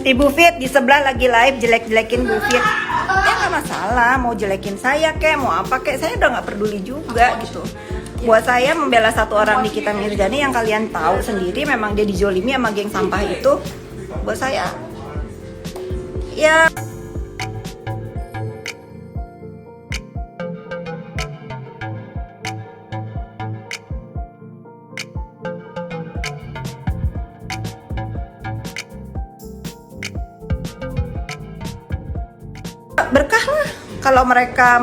Ibu Fit di sebelah lagi live jelek-jelekin Bu Fit. Ya nggak masalah, mau jelekin saya kek, mau apa kek, saya udah nggak peduli juga gitu. Buat saya membela satu orang Nikita Mirzani yang kalian tahu sendiri memang dia dijolimi sama geng sampah itu, buat saya ya berkah lah kalau mereka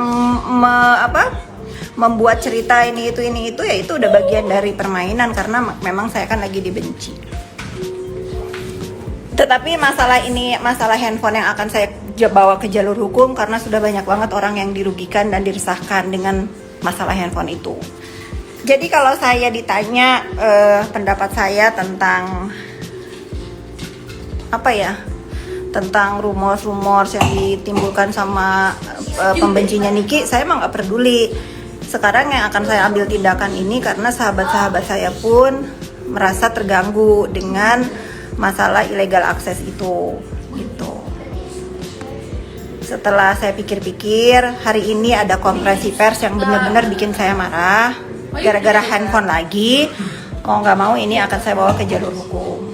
membuat cerita ini itu ya itu udah bagian dari permainan karena memang saya kan lagi dibenci. Tetapi masalah handphone yang akan saya bawa ke jalur hukum karena sudah banyak banget orang yang dirugikan dan diresahkan dengan masalah handphone itu. Jadi kalau saya ditanya pendapat saya tentang tentang rumor-rumor yang ditimbulkan sama pembencinya Niki, saya emang nggak peduli. Sekarang yang akan saya ambil tindakan ini karena sahabat-sahabat saya pun merasa terganggu dengan masalah illegal akses itu gitu. Setelah saya pikir-pikir, hari ini ada konferensi pers yang benar-benar bikin saya marah gara-gara handphone lagi. Mau nggak mau ini akan saya bawa ke jalur hukum.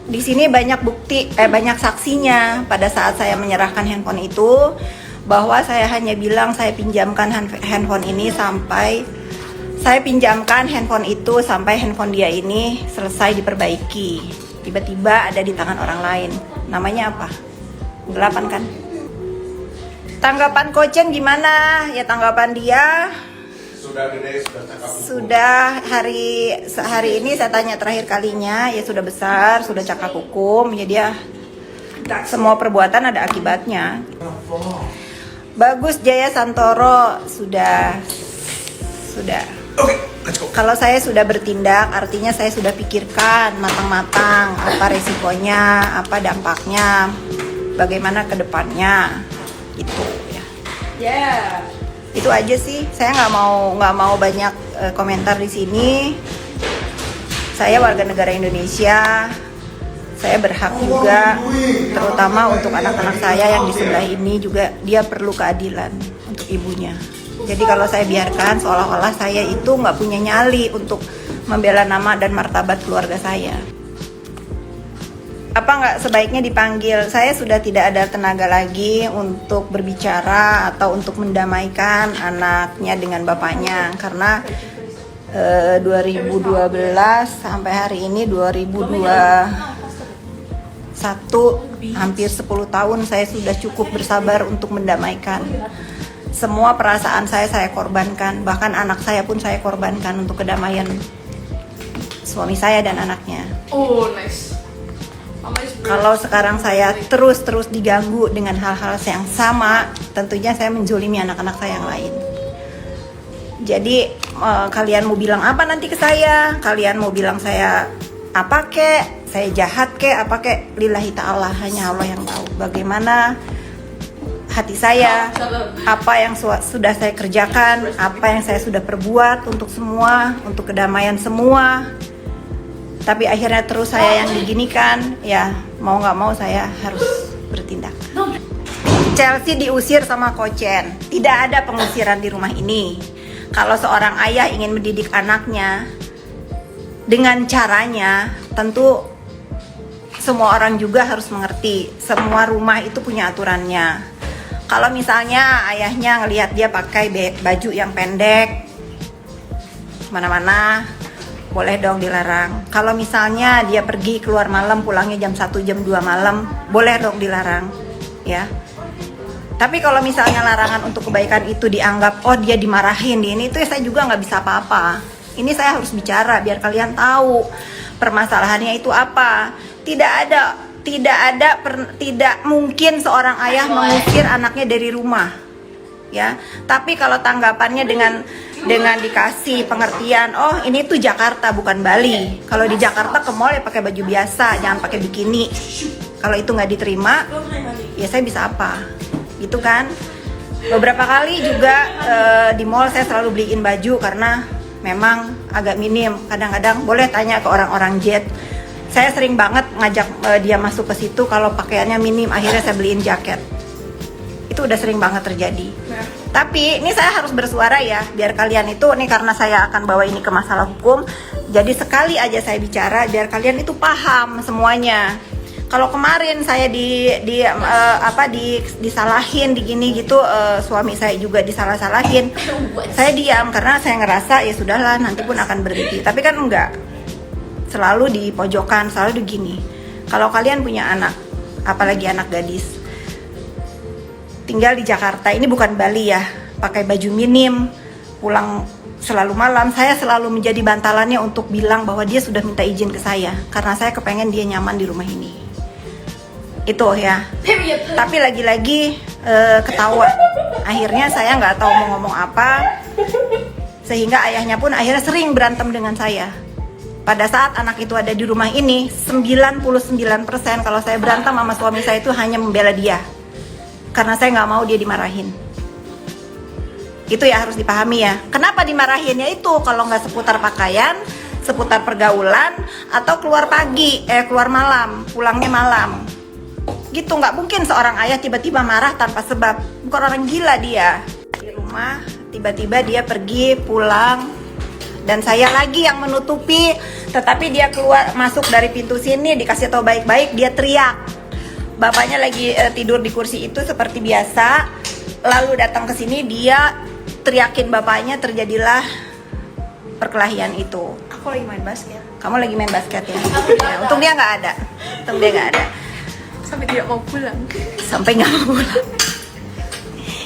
Di sini banyak bukti, banyak saksinya pada saat saya menyerahkan handphone itu, bahwa saya hanya bilang saya pinjamkan handphone ini sampai handphone dia ini selesai diperbaiki. Tiba-tiba ada di tangan orang lain. Namanya apa? 8 kan? Tanggapan Kochen gimana? Ya tanggapan dia sudah gede, sudah cakap. Sudah hari ini saya tanya terakhir kalinya, ya sudah besar, sudah cakap hukum, ya dia semua perbuatan ada akibatnya. Bagus Jaya Santoro sudah. Oke, let's go. Kalau saya sudah bertindak, artinya saya sudah pikirkan matang-matang apa resikonya, apa dampaknya, bagaimana ke depannya, gitu ya. Yeah. Itu aja sih. Saya nggak mau banyak komentar di sini. Saya warga negara Indonesia. Saya berhak juga, terutama untuk anak-anak saya yang di sebelah ini juga dia perlu keadilan untuk ibunya. Jadi kalau saya biarkan seolah-olah saya itu nggak punya nyali untuk membela nama dan martabat keluarga saya. Apa nggak sebaiknya dipanggil? Saya sudah tidak ada tenaga lagi untuk berbicara atau untuk mendamaikan anaknya dengan bapaknya karena 2012 sampai hari ini 2021 hampir 10 tahun saya sudah cukup bersabar untuk mendamaikan. Semua perasaan saya korbankan, bahkan anak saya pun saya korbankan untuk kedamaian suami saya dan anaknya. Oh, nice. Kalau sekarang saya terus diganggu dengan hal-hal yang sama, tentunya saya menzolimi anak-anak saya yang lain. Jadi kalian mau bilang apa nanti ke saya? Kalian mau bilang saya apa kek? Saya jahat kek? Apa kek? Lillahi ta'ala, hanya Allah yang tahu bagaimana hati saya, apa yang sudah saya kerjakan, apa yang saya sudah perbuat untuk semua, untuk kedamaian semua. Tapi akhirnya terus saya yang diginikan, ya mau nggak mau saya harus bertindak. Chelsea diusir sama Kochen. Tidak ada pengusiran di rumah ini. Kalau seorang ayah ingin mendidik anaknya dengan caranya, tentu semua orang juga harus mengerti. Semua rumah itu punya aturannya. Kalau misalnya ayahnya ngelihat dia pakai baju yang pendek mana-mana, boleh dong dilarang. Kalau misalnya dia pergi keluar malam, pulangnya jam 1, jam 2 malam, boleh dong dilarang, ya. Tapi kalau misalnya larangan untuk kebaikan itu dianggap, oh dia dimarahin, ini itu saya juga nggak bisa apa-apa. Ini saya harus bicara biar kalian tahu permasalahannya itu apa. Tidak mungkin seorang ayah mengusir anaknya dari rumah, ya. Tapi kalau tanggapannya dengan dikasih pengertian, oh ini tuh Jakarta bukan Bali. Kalau di Jakarta ke mall ya pakai baju biasa, jangan pakai bikini. Kalau itu nggak diterima, ya saya bisa apa, gitu kan? Beberapa kali juga di mall saya selalu beliin baju karena memang agak minim. Kadang-kadang boleh tanya ke orang-orang jet. Saya sering banget ngajak dia masuk ke situ kalau pakaiannya minim, akhirnya saya beliin jaket. Itu udah sering banget terjadi. Nah. Tapi ini saya harus bersuara ya, biar kalian itu, nih karena saya akan bawa ini ke masalah hukum, jadi sekali aja saya bicara, biar kalian itu paham semuanya. Kalau kemarin saya disalahin, digini gitu, suami saya juga disalah-salahin, saya diam karena saya ngerasa ya sudahlah, nanti pun akan berhenti. Tapi kan enggak, selalu di pojokan, selalu begini. Kalau kalian punya anak, apalagi anak gadis, tinggal di Jakarta, ini bukan Bali ya, pakai baju minim, pulang selalu malam, saya selalu menjadi bantalannya untuk bilang bahwa dia sudah minta izin ke saya, karena saya kepengen dia nyaman di rumah ini. Itu ya. Tapi lagi-lagi ketawa. Akhirnya saya nggak tahu mau ngomong apa, sehingga ayahnya pun akhirnya sering berantem dengan saya. Pada saat anak itu ada di rumah ini, 99% kalau saya berantem sama suami saya itu hanya membela dia. Karena saya nggak mau dia dimarahin. Itu ya harus dipahami ya. Kenapa dimarahinnya itu kalau nggak seputar pakaian, seputar pergaulan, atau keluar pagi, keluar malam, pulangnya malam. Gitu, nggak mungkin seorang ayah tiba-tiba marah tanpa sebab. Bukan orang gila dia. Di rumah, tiba-tiba dia pergi, pulang, dan saya lagi yang menutupi. Tetapi dia keluar, masuk dari pintu sini, dikasih tahu baik-baik, dia teriak. Bapaknya lagi tidur di kursi itu seperti biasa, lalu datang ke sini, dia teriakin bapaknya, terjadilah perkelahian itu. Aku lagi main basket. Kamu lagi main basket ya? Ya, untung dia nggak ada. Untung dia nggak ada. Sampai tidak mau pulang. Sampai nggak mau pulang.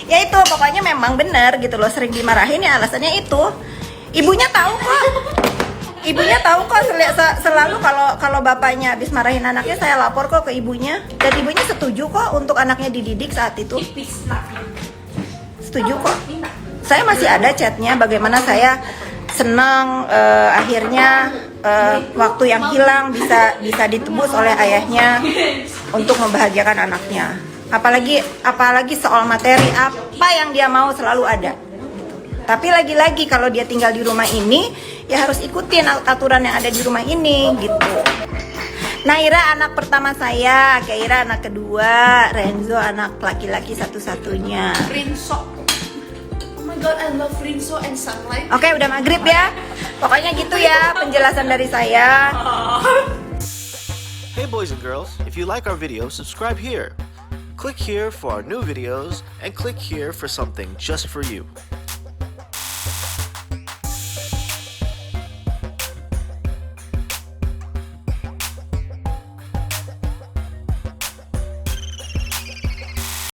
Ya itu, pokoknya memang benar gitu loh, sering dimarahin ya alasannya itu. Ibunya tahu kok. Ibunya tahu kok, selalu kalau bapaknya habis marahin anaknya, saya lapor kok ke ibunya, dan ibunya setuju kok untuk anaknya dididik saat itu. Setuju kok. Saya masih ada chatnya, bagaimana saya senang akhirnya waktu yang hilang bisa ditebus oleh ayahnya untuk membahagiakan anaknya. Apalagi soal materi, apa yang dia mau selalu ada. Tapi lagi-lagi kalau dia tinggal di rumah ini, ya harus ikutin aturan yang ada di rumah ini gitu. Naira anak pertama saya, Keira anak kedua, Renzo anak laki-laki satu-satunya. Rinso. Oh my god, I love Rinso and Sunlight. Oke, udah maghrib ya. Pokoknya gitu ya penjelasan dari saya. Hey boys and girls, if you like our video, subscribe here. Click here for our new videos and click here for something just for you.